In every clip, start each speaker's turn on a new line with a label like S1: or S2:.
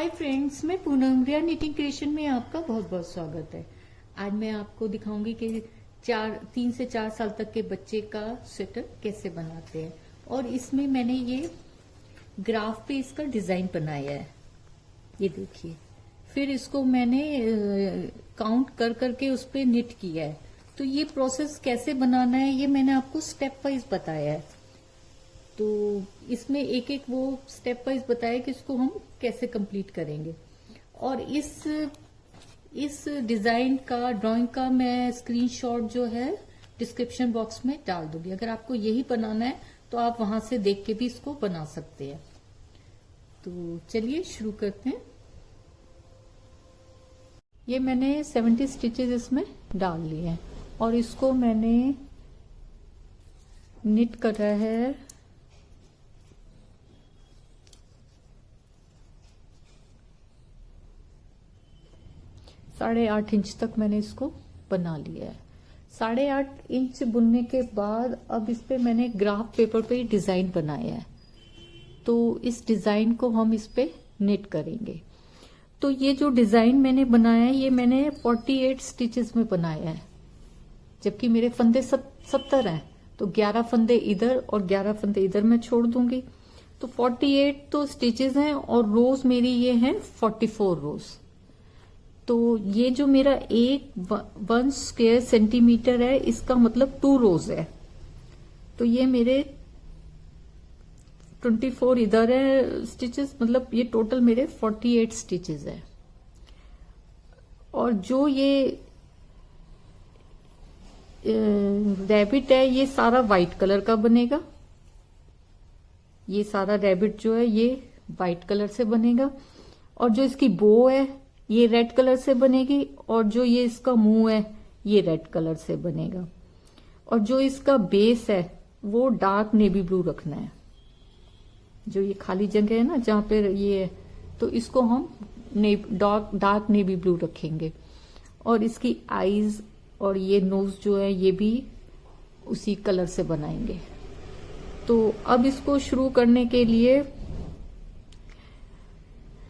S1: Hi friends, मैं पूनम रिया knitting creation में आपका बहुत बहुत स्वागत है। आज मैं आपको दिखाऊंगी कि 3 से 4 साल तक के बच्चे का स्वेटर कैसे बनाते हैं। और इसमें मैंने ये ग्राफ पे इसका डिजाइन बनाया है, ये देखिए। फिर इसको मैंने काउंट कर करके उस पर निट किया है। तो ये प्रोसेस कैसे बनाना है ये मैंने आपको स्टेप वाइज बताया है। तो इसमें एक एक वो स्टेप वाइज बताया कि इसको हम कैसे कंप्लीट करेंगे। और इस डिजाइन का, ड्राइंग का मैं स्क्रीनशॉट जो है डिस्क्रिप्शन बॉक्स में डाल दूंगी। अगर आपको यही बनाना है तो आप वहां से देख के भी इसको बना सकते हैं। तो चलिए शुरू करते हैं। ये मैंने 70 स्टिचेस इसमें डाल लिए हैं और इसको मैंने निट करा है 8.5 इंच तक मैंने इसको बना लिया है। 8.5 इंच बुनने के बाद अब इस पे मैंने ग्राफ पेपर पे डिजाइन बनाया है। तो इस डिजाइन को हम इस पे निट करेंगे। तो ये जो डिजाइन मैंने बनाया है ये मैंने 48 स्टिचेस में बनाया है, जबकि मेरे फंदे 70 हैं। तो 11 फंदे इधर और 11 फंदे इधर मैं छोड़ दूंगी। तो 48 तो स्टिचेस हैं और रोज मेरी ये है 44 रोज। तो ये जो मेरा 1 स्क्वायर सेंटीमीटर है, इसका मतलब 2 रोज है। तो ये मेरे 24 इधर है स्टिचेस, मतलब ये टोटल मेरे 48 स्टिचेस है। और जो ये रैबिट है ये सारा व्हाइट कलर का बनेगा। ये सारा रैबिट जो है ये व्हाइट कलर से बनेगा। और जो इसकी बो है ये रेड कलर से बनेगी। और जो ये इसका मुंह है ये रेड कलर से बनेगा। और जो इसका बेस है वो डार्क नेवी ब्लू रखना है। जो ये खाली जगह है ना जहां पे ये है, तो इसको हम डार्क नेवी ब्लू रखेंगे। और इसकी आईज और ये नोज जो है ये भी उसी कलर से बनाएंगे। तो अब इसको शुरू करने के लिए,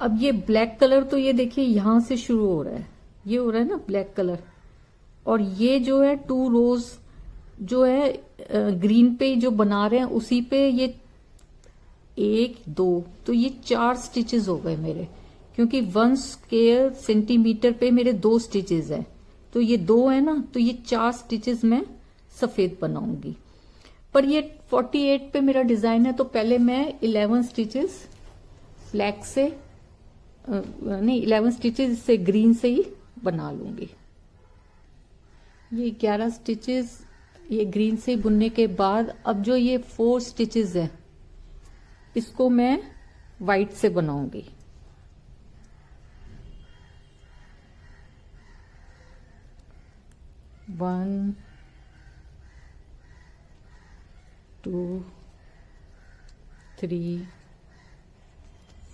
S1: अब ये ब्लैक कलर तो ये देखिए यहां से शुरू हो रहा है, ये हो रहा है ना ब्लैक कलर। और ये जो है 2 रोज जो है ग्रीन पे जो बना रहे हैं उसी पे ये 1 2, तो ये 4 स्टिचेस हो गए मेरे, क्योंकि 1 स्क्वायर सेंटीमीटर पे मेरे 2 स्टिचेस है। तो ये 2 है ना, तो ये 4 स्टिचेस मैं सफेद बनाऊंगी। पर ये 48 पे मेरा डिजाइन है, तो पहले मैं 11 स्टिचेस ब्लैक से नहीं 11 स्टिचेस से ग्रीन से ही बना लूंगी। ये 11 स्टिचेस ये ग्रीन से बुनने के बाद अब जो ये 4 स्टिचेस है इसको मैं व्हाइट से बनाऊंगी। वन 2 3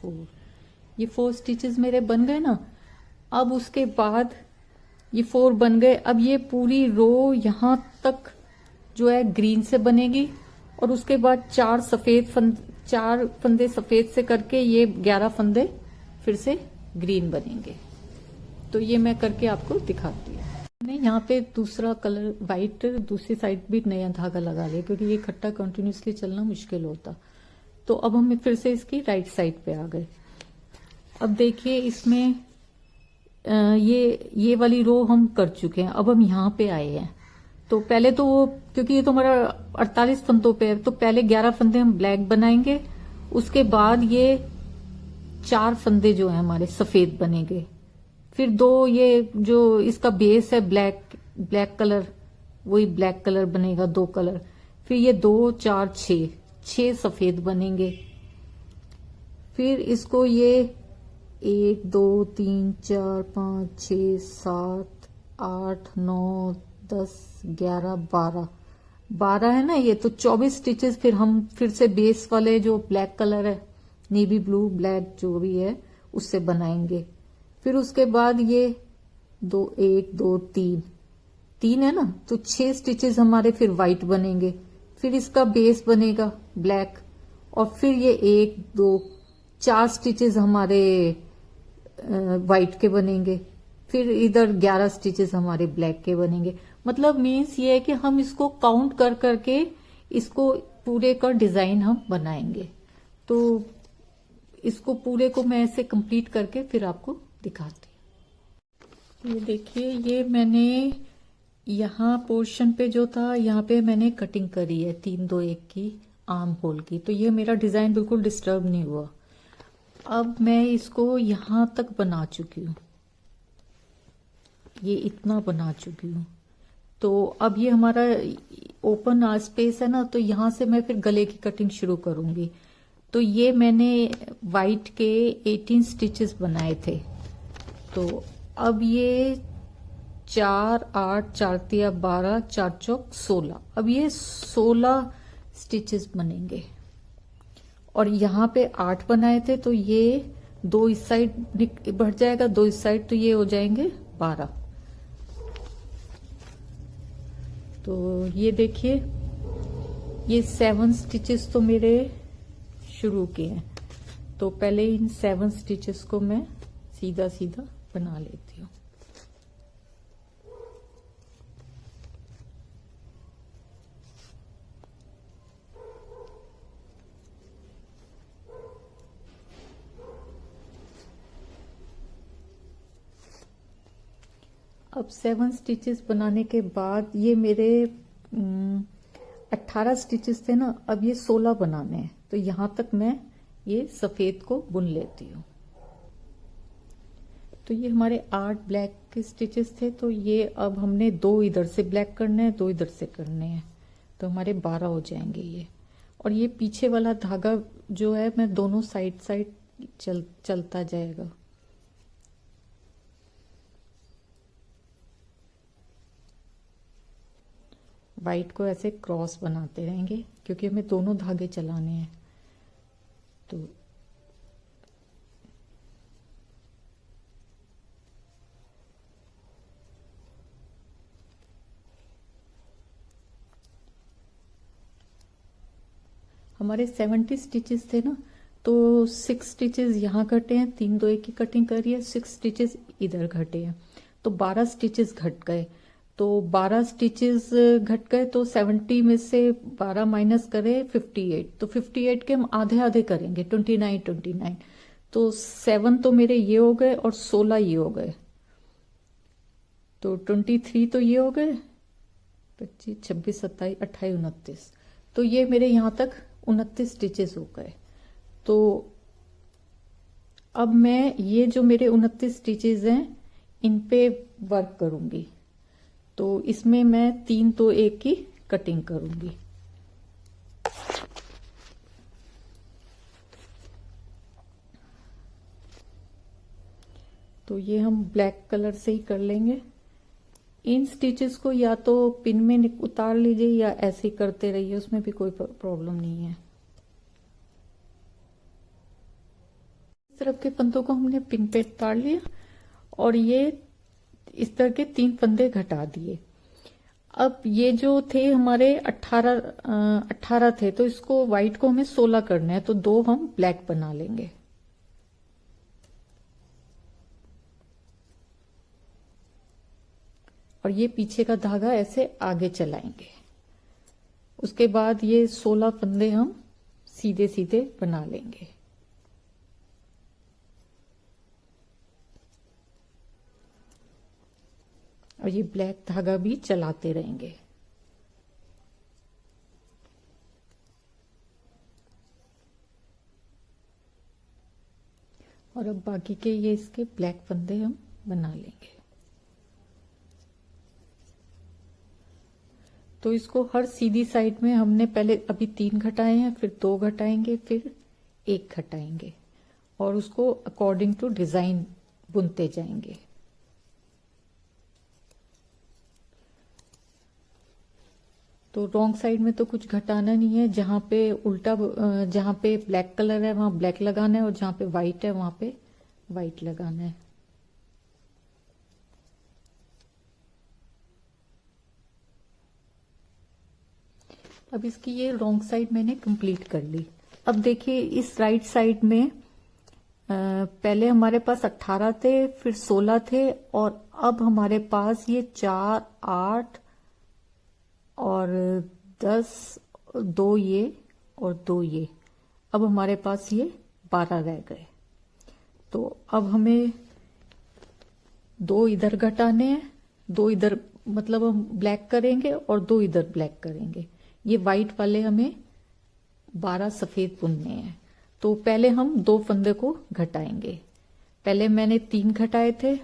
S1: 4, ये 4 स्टिचेस मेरे बन गए ना। अब उसके बाद ये 4 बन गए। अब ये पूरी रो यहां तक जो है ग्रीन से बनेगी। और उसके बाद 4 फंदे सफेद से करके ये 11 फंदे फिर से ग्रीन बनेंगे। तो ये मैं करके आपको दिखाती हूँ। मैंने यहाँ पे दूसरा कलर व्हाइट दूसरी साइड भी नया धागा लगा लिया, क्योंकि ये इकट्ठा कंटिन्यूसली चलना मुश्किल होता। तो अब हम फिर से इसकी राइट साइड पे आ गए। अब देखिए इसमें ये वाली रो हम कर चुके हैं। अब हम यहाँ पे आए हैं। तो पहले तो वो, क्योंकि ये तो हमारा 48 फंदों पे है, तो पहले 11 फंदे हम ब्लैक बनाएंगे। उसके बाद ये 4 फंदे जो है हमारे सफेद बनेंगे। फिर 2 ये जो इसका बेस है ब्लैक कलर, वही ब्लैक कलर बनेगा 2 कलर। फिर ये 2 4 6 सफेद बनेंगे। फिर इसको ये 1 2 3 4 5 6 7 8 9 10 11 12 है ना ये, तो 24 स्टिचेस फिर हम फिर से बेस वाले जो ब्लैक कलर है, नेवी ब्लू ब्लैक जो भी है उससे बनाएंगे। फिर उसके बाद ये 1 2 3 है ना, तो 6 स्टिचेस हमारे फिर व्हाइट बनेंगे। फिर इसका बेस बनेगा ब्लैक। और फिर ये 1 2 4 स्टिचेस हमारे वाइट के बनेंगे, फिर इधर 11 स्टिचेस हमारे ब्लैक के बनेंगे। मतलब मीन्स ये है कि हम इसको काउंट कर करके इसको पूरे का डिजाइन हम बनाएंगे। तो इसको पूरे को मैं ऐसे कंप्लीट करके फिर आपको दिखाती हूँ। ये देखिए, ये मैंने यहाँ पोर्शन पे जो था यहाँ पे मैंने कटिंग करी है 3 2 1 की आर्म होल की। तो ये मेरा डिजाइन बिल्कुल डिस्टर्ब नहीं हुआ। अब मैं इसको यहां तक बना चुकी हूँ, ये इतना बना चुकी हूँ। तो अब ये हमारा ओपन स्पेस है ना, तो यहां से मैं फिर गले की कटिंग शुरू करूंगी। तो ये मैंने वाइट के 18 स्टिचेस बनाए थे। तो अब ये 4 8 4 3 12 4 चौक 16, अब ये 16 स्टिचेस बनेंगे। और यहाँ पे 8 बनाए थे, तो ये 2 इस साइड बढ़ जाएगा, 2 इस साइड, तो ये हो जाएंगे 12। तो ये देखिए, ये 7 स्टिचेस तो मेरे शुरू किए हैं। तो पहले इन 7 स्टिचेस को मैं सीधा सीधा बना लेती हूँ। अब 7 स्टिचेस बनाने के बाद ये मेरे 18 स्टिचेस थे ना, अब ये 16 बनाने हैं। तो यहां तक मैं ये सफेद को बुन लेती हूँ। तो ये हमारे 8 ब्लैक के स्टिचेस थे। तो ये अब हमने 2 इधर से ब्लैक करने हैं, 2 इधर से करने हैं, तो हमारे 12 हो जाएंगे ये। और ये पीछे वाला धागा जो है मैं दोनों साइड साइड चलता जाएगा। वाइट को ऐसे क्रॉस बनाते रहेंगे क्योंकि हमें दोनों धागे चलाने हैं। तो हमारे 70 स्टिचेस थे ना, तो 6 स्टिचेस यहाँ घटे हैं, 3 2 1 की कटिंग करी है, 6 स्टिचेस इधर घटे हैं, तो 12 स्टिचेस घट गए। तो 12 स्टिचेस घट गए, तो 70 में से 12 माइनस करें 58, तो 58 के हम आधे आधे करेंगे, 29 29। तो 7 तो मेरे ये हो गए और 16 ये हो गए, तो 23 तो ये हो गए, 25 26 27 28 29। तो ये मेरे यहां तक 29 स्टिचेस हो गए। तो अब मैं ये जो मेरे 29 स्टिचेस हैं इन पे वर्क करूंगी। तो इसमें मैं 3 2 1 की कटिंग करूंगी। तो ये हम ब्लैक कलर से ही कर लेंगे। इन स्टिचेस को या तो पिन में उतार लीजिए या ऐसे ही करते रहिए, उसमें भी कोई प्रॉब्लम नहीं है। इस तरफ के फंदों को हमने पिन पे उतार लिया और ये इस तरह के 3 फंदे घटा दिए। अब ये जो थे हमारे 18 थे, तो इसको व्हाइट को हमें 16 करना है, तो 2 हम ब्लैक बना लेंगे। और ये पीछे का धागा ऐसे आगे चलाएंगे। उसके बाद ये 16 फंदे हम सीधे सीधे बना लेंगे। और ये ब्लैक धागा भी चलाते रहेंगे। और अब बाकी के ये इसके ब्लैक फंदे हम बना लेंगे। तो इसको हर सीधी साइड में हमने पहले अभी 3 घटाए हैं, फिर 2 घटाएंगे, फिर 1 घटाएंगे और उसको अकॉर्डिंग टू डिजाइन बुनते जाएंगे। तो रॉन्ग साइड में तो कुछ घटाना नहीं है, जहां पे उल्टा जहां पे ब्लैक कलर है वहां ब्लैक लगाना है और जहां पे व्हाइट है वहां पे व्हाइट लगाना है। अब इसकी ये रॉन्ग साइड मैंने कंप्लीट कर ली। अब देखिए इस राइट साइड में पहले हमारे पास 18 थे, फिर 16 थे, और अब हमारे पास ये 4, 8 और 10, 2 ये और 2 ये, अब हमारे पास ये 12 रह गए। तो अब हमें 2 इधर घटाने हैं, 2 इधर, मतलब हम ब्लैक करेंगे और 2 इधर ब्लैक करेंगे। ये वाइट वाले हमें 12 सफेद बुनने हैं। तो पहले हम 2 फंदे को घटाएंगे। पहले मैंने 3 घटाए थे,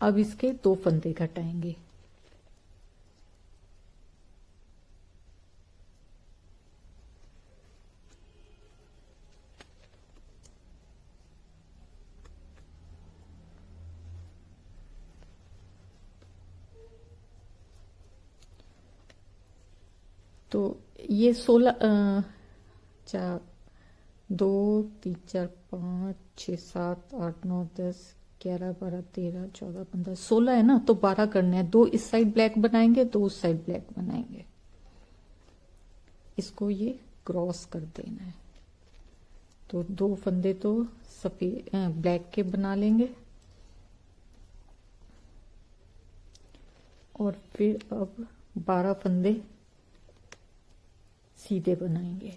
S1: अब इसके 2 फंदे घटाएंगे। तो ये 16, 4, 2, 3, 4, 5, 6, 7, 8, 9, 10, 11, 12, 13, 14, 15, 16 है ना, तो 12 करने हैं। 2 इस साइड ब्लैक बनाएंगे, 2 उस साइड ब्लैक बनाएंगे। इसको ये क्रॉस कर देना है। तो 2 फंदे तो सफेद ब्लैक के बना लेंगे, और फिर अब 12 फंदे सीधे बनाएंगे।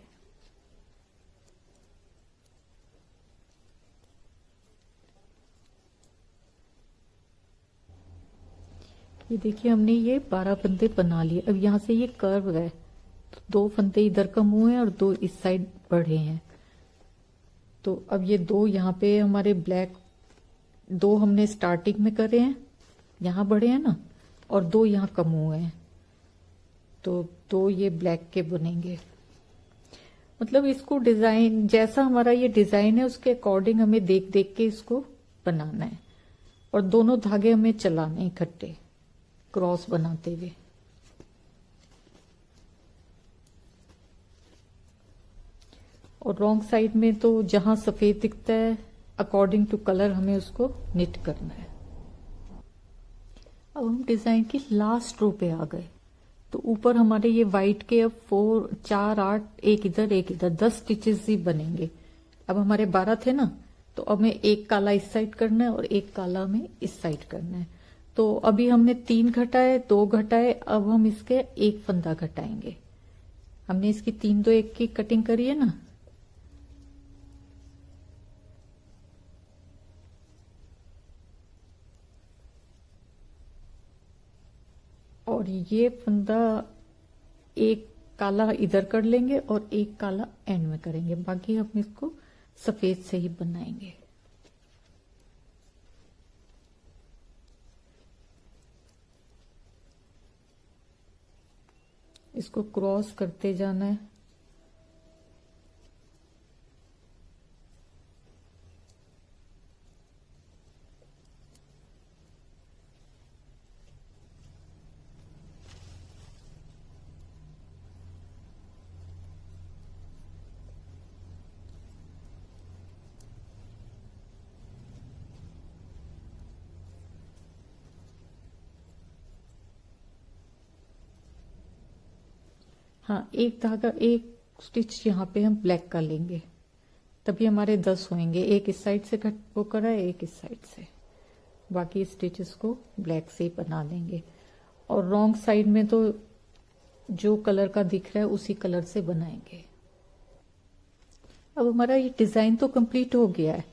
S1: ये देखिए हमने ये 12 फंदे बना लिए। अब यहां से ये कर्व है, तो 2 फंदे इधर कम हुए हैं और 2 इस साइड बढ़े हैं। तो अब ये 2 यहाँ पे हमारे ब्लैक, 2 हमने स्टार्टिंग में करे हैं, यहां बढ़े हैं ना, और 2 यहाँ कम हुए हैं, तो 2 ये ब्लैक के बनेंगे। मतलब इसको डिजाइन, जैसा हमारा ये डिजाइन है उसके अकॉर्डिंग हमें देख देख के इसको बनाना है, और दोनों धागे हमें चलाने इकट्ठे क्रॉस बनाते हुए। और रॉन्ग साइड में तो जहां सफेद दिखता है अकॉर्डिंग टू कलर हमें उसको निट करना है। अब हम डिजाइन की लास्ट रो पे आ गए। तो ऊपर हमारे ये व्हाइट के अब 4, 4, 8, एक इधर एक इधर 10 स्टिचेस ही बनेंगे। अब हमारे 12 थे ना, तो अब हमें एक काला इस साइड करना है और एक काला हमें इस साइड करना है। तो अभी हमने 3 घटाए, 2 घटाए, अब हम इसके एक फंदा घटाएंगे। हमने इसकी 3, 2, 1 की कटिंग करी है ना, और ये फंदा एक काला इधर कर लेंगे और एक काला एंड में करेंगे, बाकी हम इसको सफेद से ही बनाएंगे। इसको क्रॉस करते जाना है। हाँ, एक धागा, एक स्टिच यहाँ पे हम ब्लैक का लेंगे, तभी हमारे 10 होंगे। एक इस साइड से वो करा है, एक इस साइड से, बाकी स्टिचेस को ब्लैक से ही बना देंगे। और रॉन्ग साइड में तो जो कलर का दिख रहा है उसी कलर से बनाएंगे। अब हमारा ये डिजाइन तो कंप्लीट हो गया है।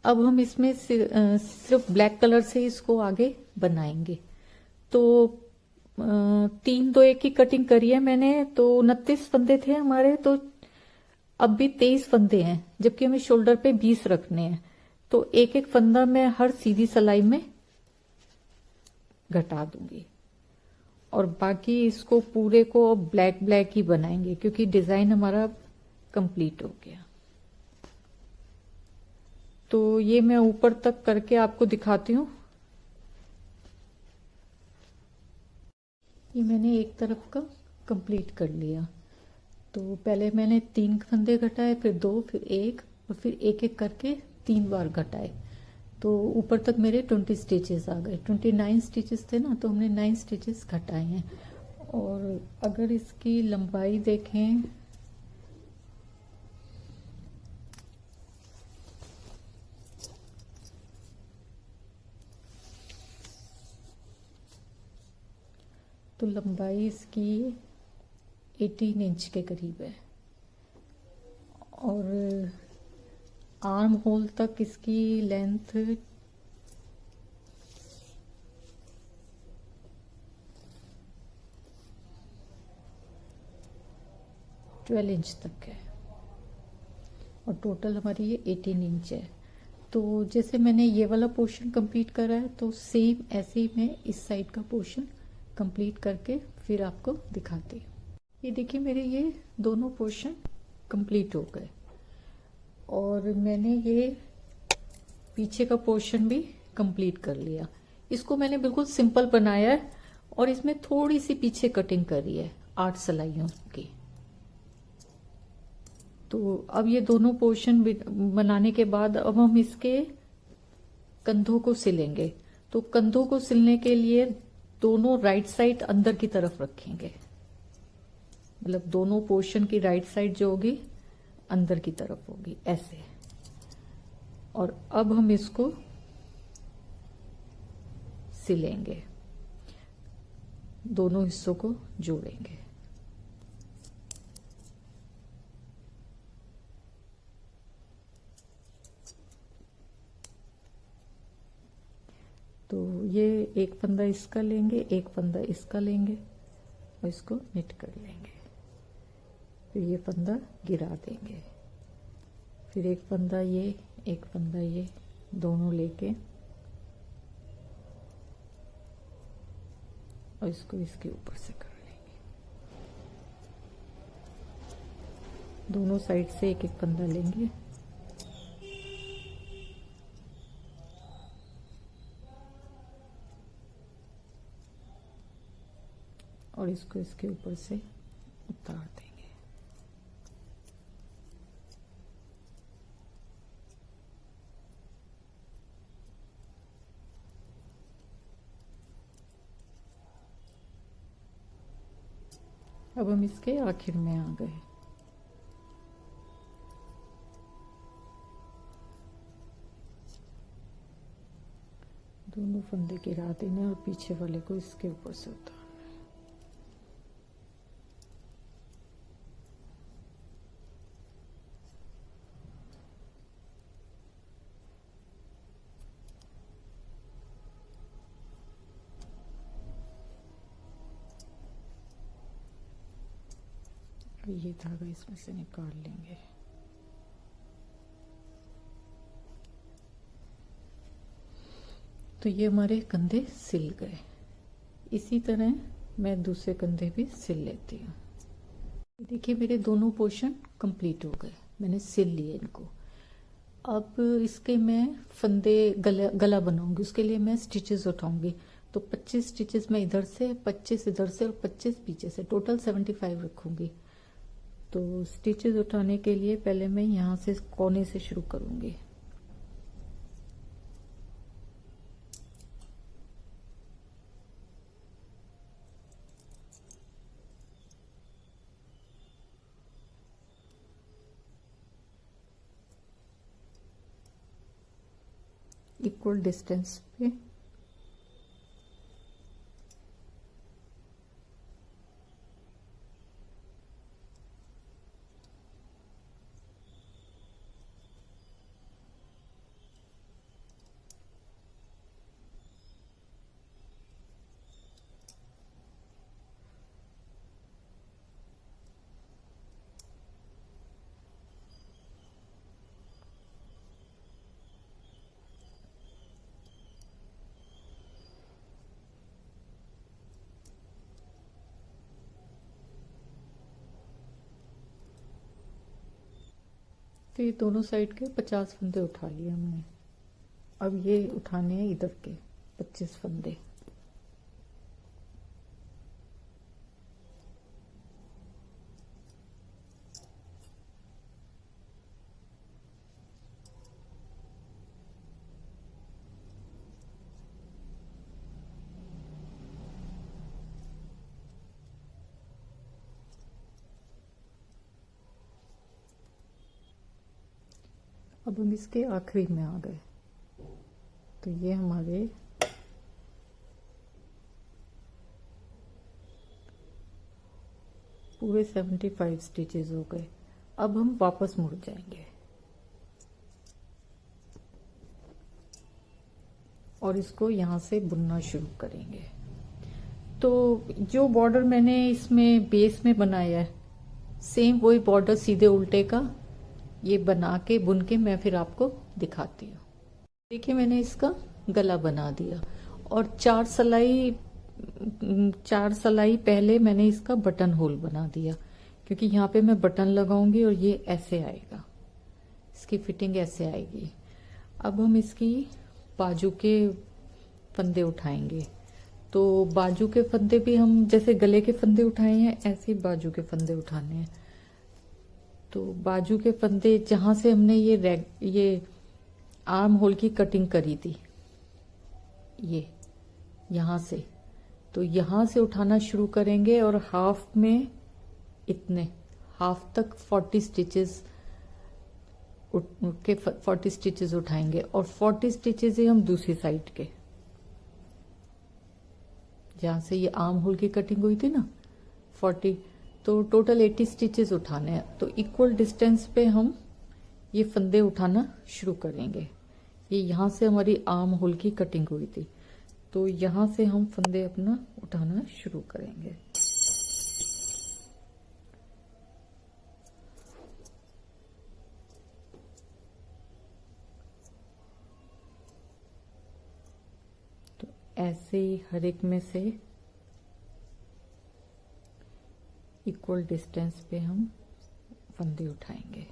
S1: अब हम इसमें सिर्फ ब्लैक कलर से इसको आगे बनाएंगे। तो 3, 2, 1 की कटिंग करी है मैंने, तो 29 फंदे थे हमारे, तो अब भी 23 फंदे हैं, जबकि हमें शोल्डर पे 20 रखने हैं। तो एक एक फंदा मैं हर सीधी सिलाई में घटा दूंगी, और बाकी इसको पूरे को ब्लैक ब्लैक ही बनाएंगे, क्योंकि डिजाइन हमारा कंप्लीट हो गया। तो ये मैं ऊपर तक करके आपको दिखाती हूँ। ये मैंने एक तरफ का कंप्लीट कर लिया। तो पहले मैंने 3 फंदे घटाए, फिर 2, फिर 1, और फिर एक एक करके 3 बार घटाए। तो ऊपर तक मेरे 20 स्टिचेस आ गए। 29 स्टिचेस थे ना, तो हमने 9 स्टिचेस घटाए हैं। और अगर इसकी लंबाई देखें तो लंबाई इसकी 18 इंच के करीब है और आर्म होल तक इसकी लेंथ 12 इंच तक है और टोटल हमारी ये 18 इंच है। तो जैसे मैंने ये वाला पोर्शन कंप्लीट करा है तो सेम ऐसे ही मैं इस साइड का पोर्शन कंप्लीट करके फिर आपको दिखाती हूँ। ये देखिए मेरे ये दोनों पोर्शन कंप्लीट हो गए और मैंने ये पीछे का पोर्शन भी कंप्लीट कर लिया। इसको मैंने बिल्कुल सिंपल बनाया है और इसमें थोड़ी सी पीछे कटिंग करी है 8 सिलाइयों की। तो अब ये दोनों पोर्शन बनाने के बाद अब हम इसके कंधों को सिलेंगे। तो कंधों को सिलने के लिए दोनों राइट साइड अंदर की तरफ रखेंगे, मतलब दोनों पोर्शन की राइट साइड जो होगी अंदर की तरफ होगी ऐसे। और अब हम इसको सिलेंगे, दोनों हिस्सों को जोड़ेंगे। तो ये एक फंदा इसका लेंगे, एक फंदा इसका लेंगे और इसको निट कर लेंगे। फिर ये फंदा गिरा देंगे, फिर एक फंदा ये, एक फंदा ये, दोनों लेके और इसको इसके ऊपर से कर लेंगे। दोनों साइड से एक एक फंदा लेंगे और इसको इसके ऊपर से उतार देंगे। अब हम इसके आखिर में आ गए। दोनों फंदे गिरा देने और पीछे वाले को इसके ऊपर से उतार। ये धागा इसमें से निकाल लेंगे। तो ये हमारे कंधे सिल गए। इसी तरह मैं दूसरे कंधे भी सिल लेती हूँ। देखिए मेरे दोनों पोर्शन कंप्लीट हो गए, मैंने सिल लिए इनको। अब इसके मैं फंदे गला बनाऊंगी, उसके लिए मैं स्टिचेस उठाऊंगी। तो 25 स्टिचेस मैं इधर से, 25 इधर से और 25 पीछे से, टोटल 75 रखूंगी। तो स्टिचेस उठाने के लिए पहले मैं यहाँ से कोने से शुरू करूंगी। इक्वल डिस्टेंस पे तो ये दोनों साइड के 50 फंदे उठा लिए हमने। अब ये उठाने हैं इधर के 25 फंदे। अब हम इसके आखिरी में आ गए। तो ये हमारे पूरे 75 स्टिचेस हो गए। अब हम वापस मुड़ जाएंगे और इसको यहां से बुनना शुरू करेंगे। तो जो बॉर्डर मैंने इसमें बेस में बनाया है, सेम वही बॉर्डर सीधे उल्टे का ये बना के बुन के मैं फिर आपको दिखाती हूँ। देखिए मैंने इसका गला बना दिया और 4 सलाई पहले मैंने इसका बटन होल बना दिया, क्योंकि यहाँ पे मैं बटन लगाऊंगी और ये ऐसे आएगा, इसकी फिटिंग ऐसे आएगी। अब हम इसकी बाजू के फंदे उठाएंगे। तो बाजू के फंदे भी हम जैसे गले के फंदे उठाए हैं ऐसे ही बाजू के फंदे उठाने हैं। तो बाजू के फंदे जहां से हमने ये आर्म होल की कटिंग करी थी, ये यहां से, तो यहां से उठाना शुरू करेंगे और हाफ में इतने हाफ तक 40 स्टिचेस 40 स्टिचेस उठाएंगे और 40 स्टिचेस ही हम दूसरी साइड के, जहां से ये आर्म होल की कटिंग हुई थी ना 40, तो टोटल 80 स्टिचेस उठाने हैं। तो इक्वल डिस्टेंस पे हम ये फंदे उठाना शुरू करेंगे। ये यहां से हमारी आर्म होल की कटिंग हुई थी, तो यहां से हम फंदे अपना उठाना शुरू करेंगे। तो ऐसे ही हर एक में से इक्वल डिस्टेंस पे हम फंदे उठाएंगे।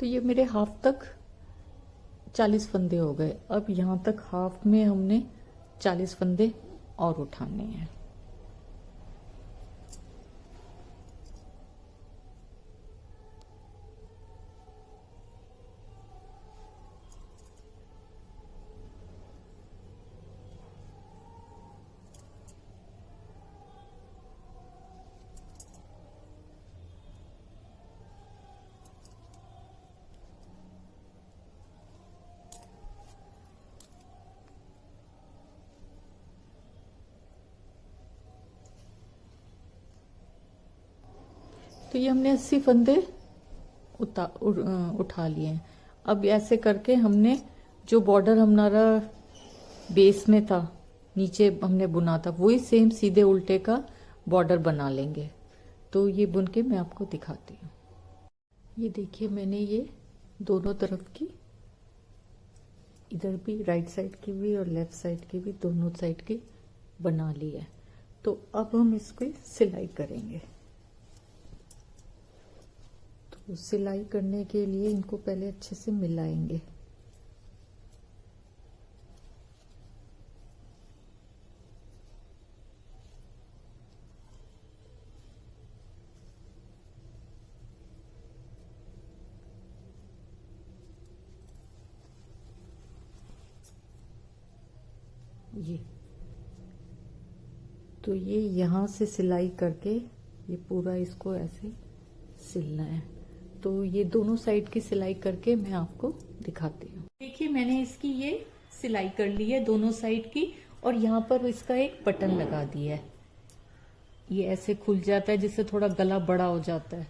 S1: तो ये मेरे हाफ तक 40 फंदे हो गए। अब यहां तक हाफ में हमने 40 फंदे और उठाने हैं। तो ये हमने 80 फंदे उठा लिए हैं। अब ऐसे करके हमने जो बॉर्डर हमारा बेस में था, नीचे हमने बुना था, वही सेम सीधे उल्टे का बॉर्डर बना लेंगे। तो ये बुन के मैं आपको दिखाती हूँ। ये देखिए मैंने ये दोनों तरफ की, इधर भी राइट साइड की भी और लेफ्ट साइड की भी, दोनों साइड की बना ली है। तो अब हम इसको सिलाई करेंगे। तो सिलाई करने के लिए इनको पहले अच्छे से मिलाएंगे। ये तो ये यहां से सिलाई करके ये पूरा इसको ऐसे सिलना है। तो ये दोनों साइड की सिलाई करके मैं आपको दिखाती हूँ। देखिए मैंने इसकी ये सिलाई कर ली है दोनों साइड की, और यहाँ पर इसका एक बटन लगा दिया है। ये ऐसे खुल जाता है जिससे थोड़ा गला बड़ा हो जाता है,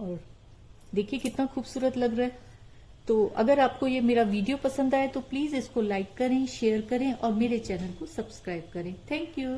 S1: और देखिए कितना खूबसूरत लग रहा है। तो अगर आपको ये मेरा वीडियो पसंद आए तो प्लीज इसको लाइक करें, शेयर करें और मेरे चैनल को सब्सक्राइब करें। Thank you.